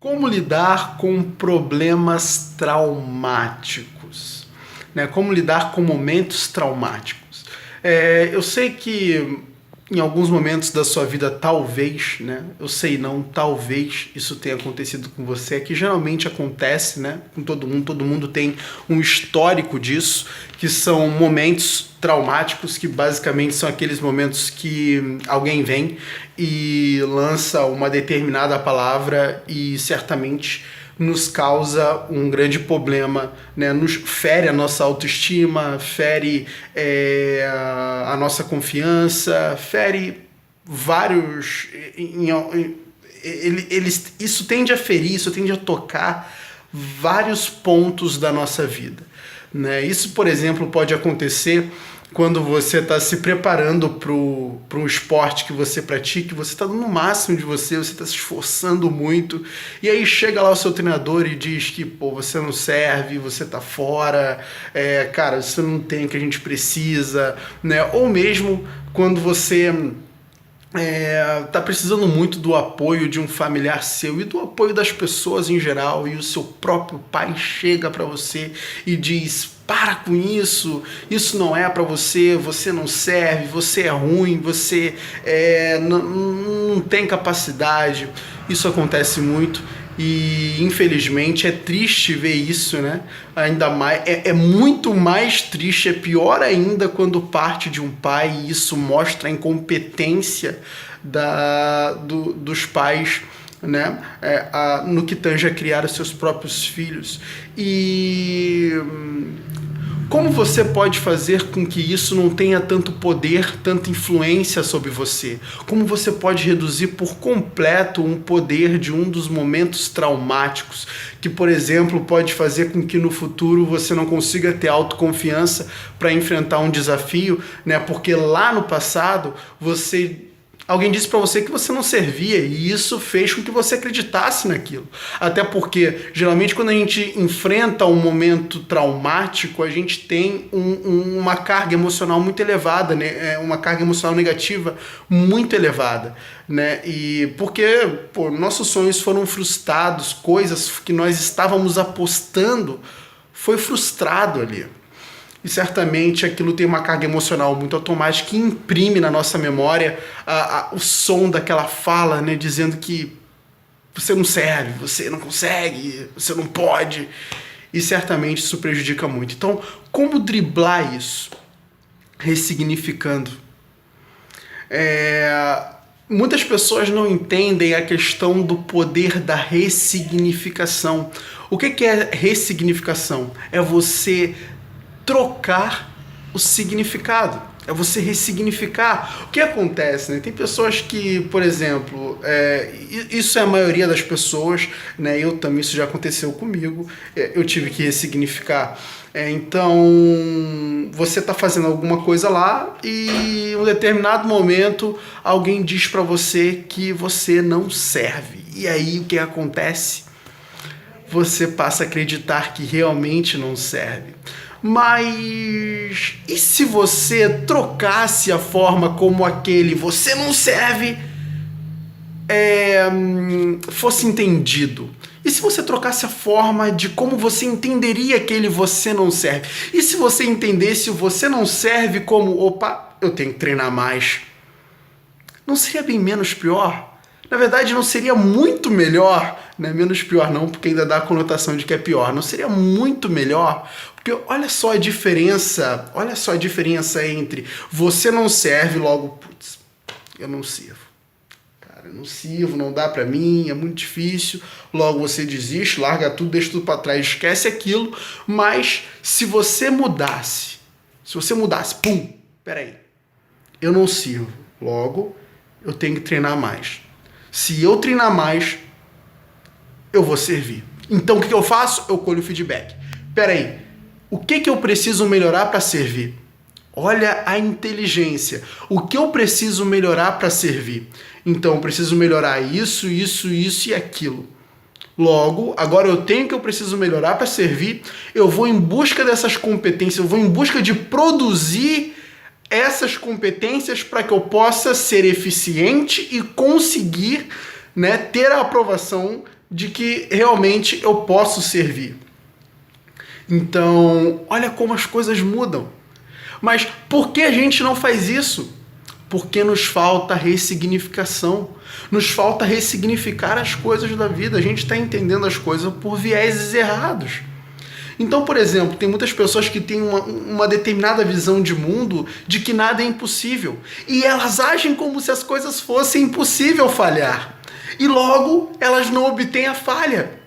Como lidar com problemas traumáticos, né? Como lidar com momentos traumáticos. Eu sei que em alguns momentos da sua vida, talvez, né? Eu sei não, talvez isso tenha acontecido com você, que geralmente acontece, né? Com todo mundo tem um histórico disso, que são momentos traumáticos, que basicamente são aqueles momentos que alguém vem e lança uma determinada palavra e certamente nos causa um grande problema, né? Nos fere a nossa autoestima, fere a nossa confiança, fere vários... Isso tende a ferir, isso tende a tocar vários pontos da nossa vida, né? Isso, por exemplo, pode acontecer quando você está se preparando para um esporte que você pratique, você está dando o máximo de você está se esforçando muito, e aí chega lá o seu treinador e diz que pô, você não serve, você está fora, cara, você não tem o que a gente precisa, né? Ou mesmo quando você tá precisando muito do apoio de um familiar seu e do apoio das pessoas em geral, e o seu próprio pai chega para você e diz: para com isso, isso não é para você, você não serve, você é ruim, você não tem capacidade. Isso acontece muito e infelizmente é triste ver isso, né? Ainda mais, é muito mais triste, é pior ainda quando parte de um pai, e isso mostra a incompetência dos pais, né? No que tange a criar os seus próprios filhos. E como você pode fazer com que isso não tenha tanto poder, tanta influência sobre você? Como você pode reduzir por completo um poder de um dos momentos traumáticos, que, por exemplo, pode fazer com que no futuro você não consiga ter autoconfiança para enfrentar um desafio, né? Porque lá no passado alguém disse para você que você não servia, e isso fez com que você acreditasse naquilo. Até porque, geralmente, quando a gente enfrenta um momento traumático, a gente tem uma carga emocional muito elevada, né? Uma carga emocional negativa muito elevada, né? E porque nossos sonhos foram frustrados, coisas que nós estávamos apostando foi frustrado ali. E certamente aquilo tem uma carga emocional muito automática que imprime na nossa memória o som daquela fala, né, dizendo que você não serve, você não consegue, você não pode. E certamente isso prejudica muito. Então, como driblar isso? Ressignificando. Muitas pessoas não entendem a questão do poder da ressignificação. O que é ressignificação? É você trocar o significado, é você ressignificar. O que acontece, né? Tem pessoas que, por exemplo, isso é a maioria das pessoas, né? Eu também, isso já aconteceu comigo, eu tive que ressignificar. Então, você está fazendo alguma coisa lá e em um determinado momento alguém diz para você que você não serve. E aí o que acontece? Você passa a acreditar que realmente não serve. Mas e se você trocasse a forma como aquele "você não serve" fosse entendido? E se você trocasse a forma de como você entenderia aquele "você não serve"? E se você entendesse o "você não serve" como "opa, eu tenho que treinar mais"? Não seria bem menos pior? Na verdade, não seria muito melhor, né? Menos pior não, porque ainda dá a conotação de que é pior. Não seria muito melhor? Porque olha só a diferença entre você não serve, logo, putz, eu não sirvo. Cara, eu não sirvo, não dá pra mim, é muito difícil. Logo você desiste, larga tudo, deixa tudo pra trás, esquece aquilo. Mas se você mudasse, pum, peraí, eu não sirvo, logo eu tenho que treinar mais. Se eu treinar mais, eu vou servir. Então o que eu faço? Eu colho o feedback. Peraí, o que eu preciso melhorar para servir? Olha a inteligência. O que eu preciso melhorar para servir? Então eu preciso melhorar isso, isso, isso e aquilo. Logo, agora eu tenho que eu preciso melhorar para servir. Eu vou em busca dessas competências, eu vou em busca de produzir essas competências para que eu possa ser eficiente e conseguir, né, ter a aprovação de que realmente eu posso servir. Então, olha como as coisas mudam. Mas por que a gente não faz isso? Porque nos falta ressignificação. Nos falta ressignificar as coisas da vida. A gente está entendendo as coisas por vieses errados. Então, por exemplo, tem muitas pessoas que têm uma determinada visão de mundo de que nada é impossível. E elas agem como se as coisas fossem impossível falhar. E logo, elas não obtêm a falha.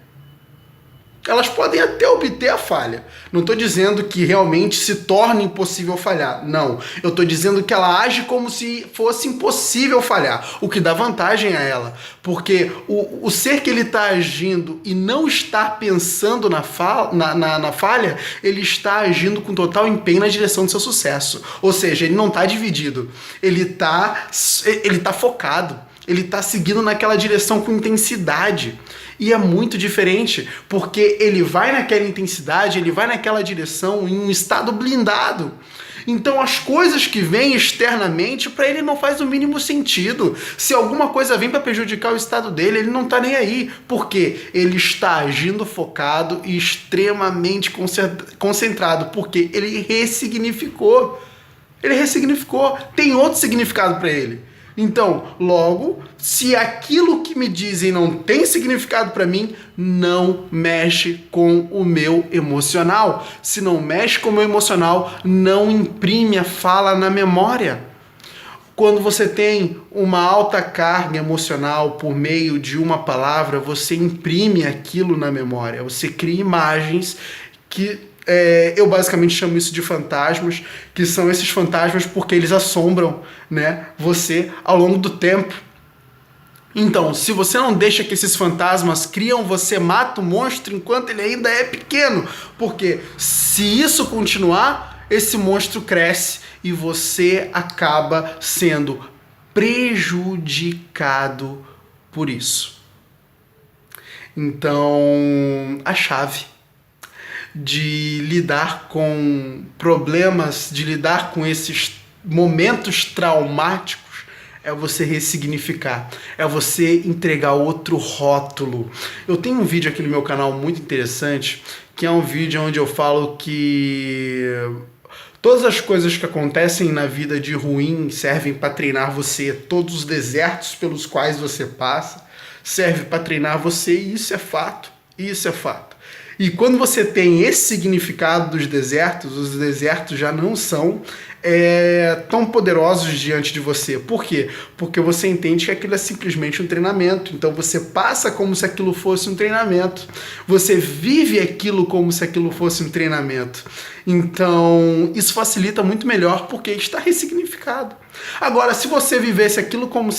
Elas podem até obter a falha. Não estou dizendo que realmente se torna impossível falhar. Não. Eu estou dizendo que ela age como se fosse impossível falhar. O que dá vantagem a ela. Porque o ser que ele está agindo e não está pensando na falha, ele está agindo com total empenho na direção do seu sucesso. Ou seja, ele não está dividido. Ele tá focado. Ele está seguindo naquela direção com intensidade. E é muito diferente, porque ele vai naquela intensidade, ele vai naquela direção em um estado blindado. Então as coisas que vêm externamente, para ele não faz o mínimo sentido. Se alguma coisa vem para prejudicar o estado dele, ele não está nem aí. Porque ele está agindo focado e extremamente concentrado, porque ele ressignificou. Ele ressignificou, tem outro significado para ele. Então, logo, se aquilo que me dizem não tem significado para mim, não mexe com o meu emocional. Se não mexe com o meu emocional, não imprime a fala na memória. Quando você tem uma alta carga emocional por meio de uma palavra, você imprime aquilo na memória. Você cria imagens que... eu basicamente chamo isso de fantasmas, que são esses fantasmas porque eles assombram, né, você ao longo do tempo. Então, se você não deixa que esses fantasmas criam, você mata o monstro enquanto ele ainda é pequeno. Porque se isso continuar, esse monstro cresce e você acaba sendo prejudicado por isso. Então, a chave de lidar com problemas, de lidar com esses momentos traumáticos, é você ressignificar, é você entregar outro rótulo. Eu tenho um vídeo aqui no meu canal muito interessante, que é um vídeo onde eu falo que todas as coisas que acontecem na vida de ruim servem para treinar você, todos os desertos pelos quais você passa servem para treinar você, e isso é fato, isso é fato. E quando você tem esse significado dos desertos, os desertos já não são tão poderosos diante de você. Por quê? Porque você entende que aquilo é simplesmente um treinamento. Então você passa como se aquilo fosse um treinamento. Você vive aquilo como se aquilo fosse um treinamento. Então isso facilita muito melhor porque está ressignificado. Agora, se você vivesse aquilo como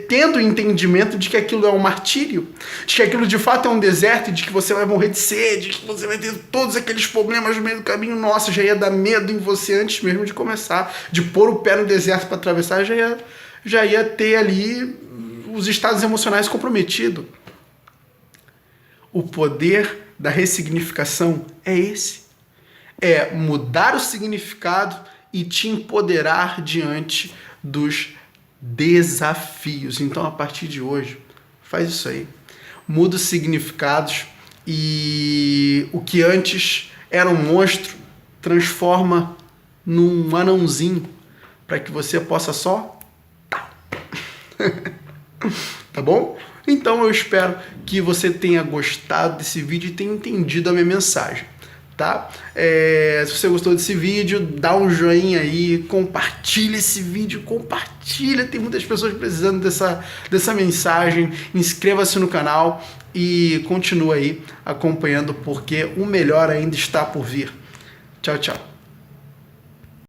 tendo o entendimento de que aquilo é um martírio, de que aquilo de fato é um deserto, de que você vai morrer de sede, de que você vai ter todos aqueles problemas no meio do caminho, nossa, já ia dar medo em você antes mesmo de começar, de pôr o pé no deserto para atravessar, já ia ter ali os estados emocionais comprometidos. O poder da ressignificação é esse. É mudar o significado e te empoderar diante dos desafios. Então, a partir de hoje, faz isso aí. Muda os significados e o que antes era um monstro transforma num anãozinho para que você possa só... Tá bom? Então, eu espero que você tenha gostado desse vídeo e tenha entendido a minha mensagem. Tá? Se você gostou desse vídeo, dá um joinha aí, compartilha esse vídeo, compartilha, tem muitas pessoas precisando dessa mensagem, inscreva-se no canal e continua aí acompanhando porque o melhor ainda está por vir. Tchau, tchau.